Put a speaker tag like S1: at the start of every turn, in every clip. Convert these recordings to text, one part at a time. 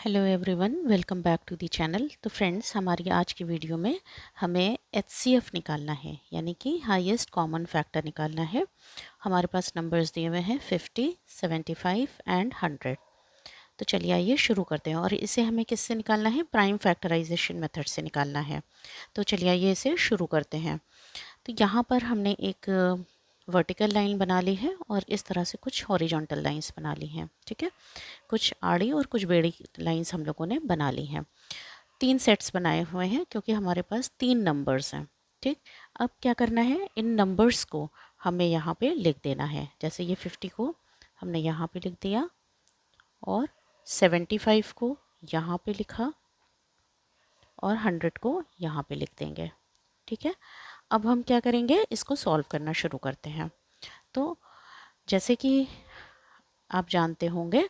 S1: Hello everyone, welcome back to the channel. तो friends, हमारी आज की वीडियो में हमें एचसीएफ निकालना है, यानी कि हाईएस्ट कॉमन फैक्टर निकालना है। हमारे पास नंबर्स दिए हुए हैं 50, 75 एंड 100। तो चलिए आइए शुरू करते हैं। और इसे हमें किससे निकालना है? प्राइम फैक्टराइजेशन मेथड से निकालना है। तो चलिए आइए इसे शुरू करते हैं। तो यहाँ पर हमने एक वर्टिकल लाइन बना ली है और इस तरह से कुछ हॉरिजॉन्टल लाइंस बना ली हैं। ठीक है, कुछ आड़ी और कुछ बेड़ी लाइंस हम लोगों ने बना ली हैं। 3 सेट्स बनाए हुए हैं क्योंकि हमारे पास 3 नंबर्स हैं। ठीक, अब क्या करना है, इन नंबर्स को हमें यहाँ पे लिख देना है। जैसे ये 50 को हमने यहाँ पे लिख दिया और 75 को यहाँ पे लिखा और 100 को यहाँ पे लिख देंगे। ठीक है, अब हम क्या करेंगे, इसको सॉल्व करना शुरू करते हैं। तो जैसे कि आप जानते होंगे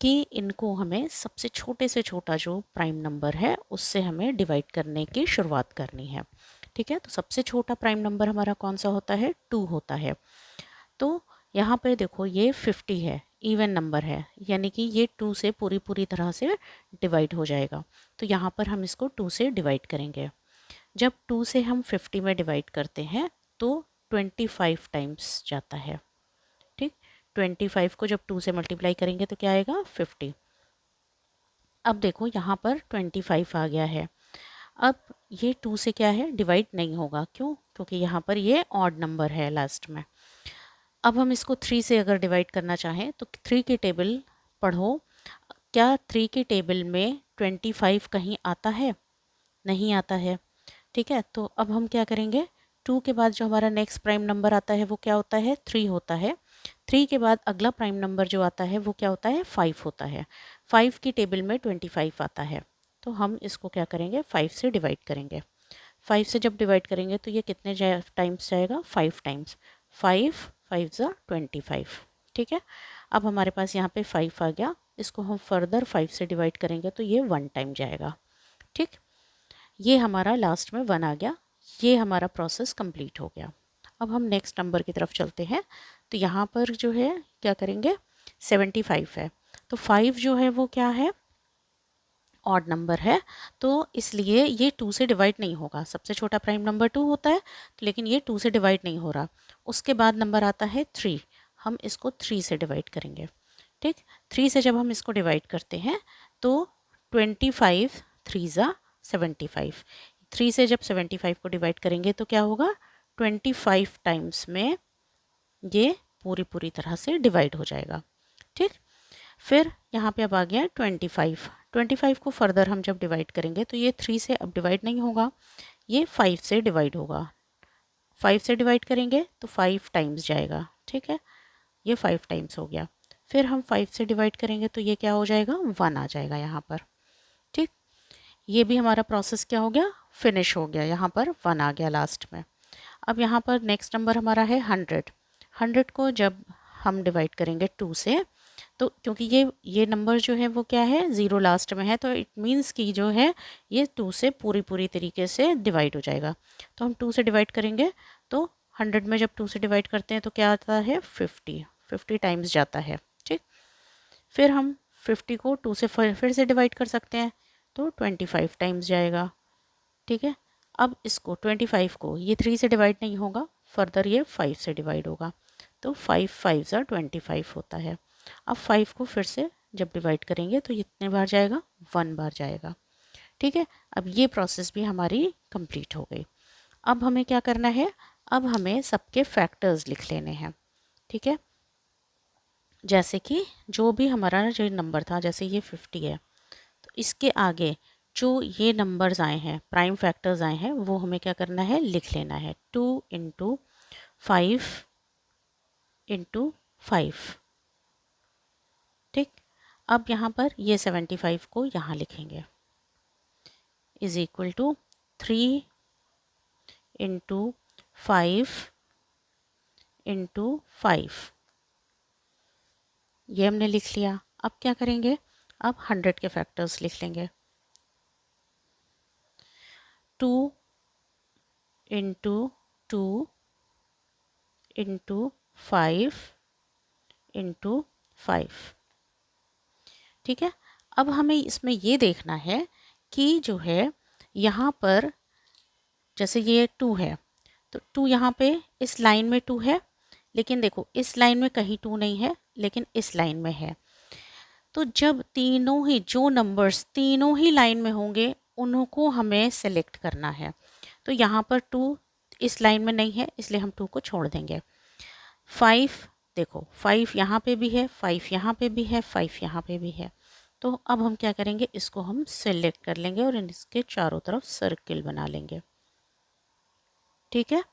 S1: कि इनको हमें सबसे छोटे से छोटा जो प्राइम नंबर है उससे हमें डिवाइड करने की शुरुआत करनी है। ठीक है, तो सबसे छोटा प्राइम नंबर हमारा कौन सा होता है? 2 होता है। तो यहाँ पे देखो ये 50 है, इवन नंबर है, यानी कि ये 2 से पूरी पूरी तरह से डिवाइड हो जाएगा। तो यहाँ पर हम इसको 2 से डिवाइड करेंगे। जब 2 से हम 50 में डिवाइड करते हैं तो 25 टाइम्स जाता है। ठीक, 25 को जब 2 से मल्टीप्लाई करेंगे तो क्या आएगा? 50। अब देखो यहाँ पर 25 आ गया है। अब ये 2 से क्या है, डिवाइड नहीं होगा। क्यों? क्योंकि यहाँ पर ये ऑड नंबर है लास्ट में। अब हम इसको 3 से अगर डिवाइड करना चाहें तो 3 की टेबल पढ़ो। क्या 3 की टेबल में 25 कहीं आता है? नहीं आता है। ठीक है, तो अब हम क्या करेंगे, 2 के बाद जो हमारा नेक्स्ट प्राइम नंबर आता है वो क्या होता है? 3 होता है। 3 के बाद अगला प्राइम नंबर जो आता है वो क्या होता है? 5 होता है। 5 की टेबल में 25 आता है। तो हम इसको क्या करेंगे, 5 से डिवाइड करेंगे। 5 से जब डिवाइड करेंगे तो ये कितने टाइम्स जाएगा? 5 टाइम्स। 5 5 ज़ा 25। ठीक है, अब हमारे पास यहाँ पे 5 आ गया। इसको हम फर्दर 5 से डिवाइड करेंगे तो ये 1 टाइम जाएगा। ठीक, ये हमारा लास्ट में 1 आ गया। ये हमारा प्रोसेस कंप्लीट हो गया। अब हम नेक्स्ट नंबर की तरफ चलते हैं। तो यहाँ पर जो है क्या करेंगे, 75 है। तो 5 जो है वो क्या है? ऑड नंबर है। तो इसलिए ये 2 से डिवाइड नहीं होगा। सबसे छोटा प्राइम नंबर 2 होता है, लेकिन ये 2 से डिवाइड नहीं हो रहा। उसके बाद नंबर आता है 3। हम इसको 3 से डिवाइड करेंगे। ठीक, 3 से जब हम इसको डिवाइड करते हैं तो 25 3 ज़ा 75। 3 से जब 75 को डिवाइड करेंगे तो क्या होगा? 25 टाइम्स में ये पूरी पूरी तरह से डिवाइड हो जाएगा। ठीक, फिर यहाँ पे अब आ गया 25। 25 को फर्दर हम जब डिवाइड करेंगे तो ये 3 से अब डिवाइड नहीं होगा, ये 5 से डिवाइड होगा। 5 से डिवाइड करेंगे तो 5 टाइम्स जाएगा। ठीक है, ये 5 टाइम्स हो गया। फिर हम 5 से डिवाइड करेंगे तो ये क्या हो जाएगा? 1 आ जाएगा यहाँ पर। ठीक, ये भी हमारा प्रोसेस क्या हो गया? फिनिश हो गया। यहाँ पर 1 आ गया लास्ट में। अब यहाँ पर नेक्स्ट नंबर हमारा है 100। 100 को जब हम डिवाइड करेंगे 2 से, तो क्योंकि ये नंबर जो है वो क्या है? 0 लास्ट में है, तो इट मीन्स कि जो है ये 2 से पूरी पूरी तरीके से डिवाइड हो जाएगा। तो हम 2 से डिवाइड करेंगे तो 100 में जब 2 से डिवाइड करते हैं तो क्या आता है? 50। 50 टाइम्स जाता है। ठीक, फिर हम 50 को 2 से फिर से डिवाइड कर सकते हैं तो 25 टाइम्स जाएगा। ठीक है, अब इसको 25 को ये 3 से डिवाइड नहीं होगा, फर्दर ये 5 से डिवाइड होगा। तो 5 5 ज़ा 25 होता है। अब 5 को फिर से जब डिवाइड करेंगे तो ये कितने बार जाएगा? 1 बार जाएगा। ठीक है, अब ये प्रोसेस भी हमारी कंप्लीट हो गई। अब हमें क्या करना है, अब हमें सबके फैक्टर्स लिख लेने हैं। ठीक है, जैसे कि जो भी हमारा जो नंबर था, जैसे ये 50 है, तो इसके आगे जो ये नंबर्स आए हैं, प्राइम फैक्टर्स आए हैं, वो हमें क्या करना है? लिख लेना है। 2 इंटू 5 इंटू 5। ठीक, अब यहाँ पर ये 75 को यहाँ लिखेंगे, is equal to 3 into 5 into 5। ये हमने लिख लिया। अब क्या करेंगे, अब 100 के फैक्टर्स लिख लेंगे। 2 इंटू 2 इंटू 5 इंटू 5। ठीक है, अब हमें इसमें ये देखना है कि जो है यहाँ पर जैसे ये 2 है तो 2 यहाँ पे इस लाइन में 2 है, लेकिन देखो इस लाइन में कहीं 2 नहीं है, लेकिन इस लाइन में है। तो जब तीनों ही जो नंबर्स तीनों ही लाइन में होंगे उनको हमें सेलेक्ट करना है। तो यहाँ पर 2 इस लाइन में नहीं है, इसलिए हम 2 को छोड़ देंगे। 5 देखो 5 यहाँ पे भी है, 5 यहाँ पे भी है, 5 यहाँ पे भी है। तो अब हम क्या करेंगे, इसको हम सेलेक्ट कर लेंगे और इसके चारों तरफ सर्किल बना लेंगे। ठीक है,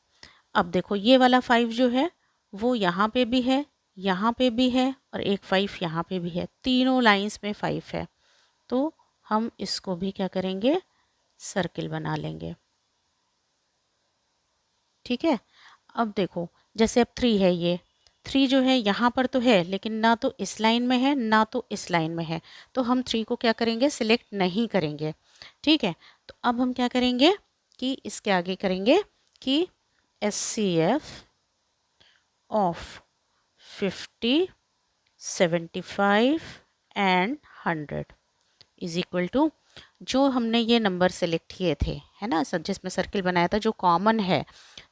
S1: अब देखो ये वाला 5 जो है वो यहाँ पे भी है, यहाँ पे भी है और एक 5 यहाँ पे भी है, तीनों लाइंस में 5 है। तो हम इसको भी क्या करेंगे, सर्किल बना लेंगे। ठीक है, अब देखो जैसे अब 3 है, ये 3 जो है यहाँ पर तो है, लेकिन ना तो इस लाइन में है ना तो इस लाइन में है, तो हम 3 को क्या करेंगे, सिलेक्ट नहीं करेंगे। ठीक है, तो अब हम क्या करेंगे कि इसके आगे करेंगे कि SCF of 50, 75 and 100 is equal to जो हमने ये नंबर सेलेक्ट किए थे, है ना, सब जिसमें सर्किल बनाया था, जो कॉमन है,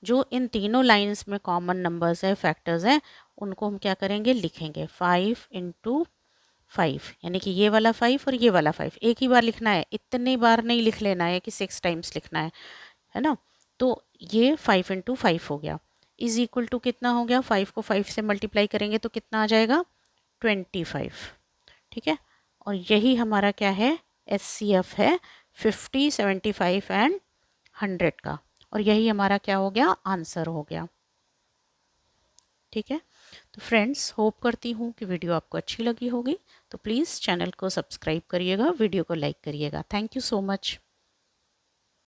S1: जो इन तीनों लाइंस में कॉमन नंबर्स है, फैक्टर्स हैं, उनको हम क्या करेंगे, लिखेंगे 5 × 5, यानी कि ये वाला 5 और ये वाला 5 एक ही बार लिखना है, इतनी बार नहीं लिख लेना है कि 6 टाइम्स लिखना है ना। तो ये 5 × 5 हो गया, इज इक्वल टू कितना हो गया, 5 को 5 से मल्टीप्लाई करेंगे तो कितना आ जाएगा, 25। ठीक है, और यही हमारा क्या है, SCF है 50, 75 एंड 100 का, और यही हमारा क्या हो गया, आंसर हो गया। ठीक है, तो फ्रेंड्स होप करती हूँ कि वीडियो आपको अच्छी लगी होगी, तो प्लीज़ चैनल को सब्सक्राइब करिएगा, वीडियो को लाइक करिएगा। Thank you so much.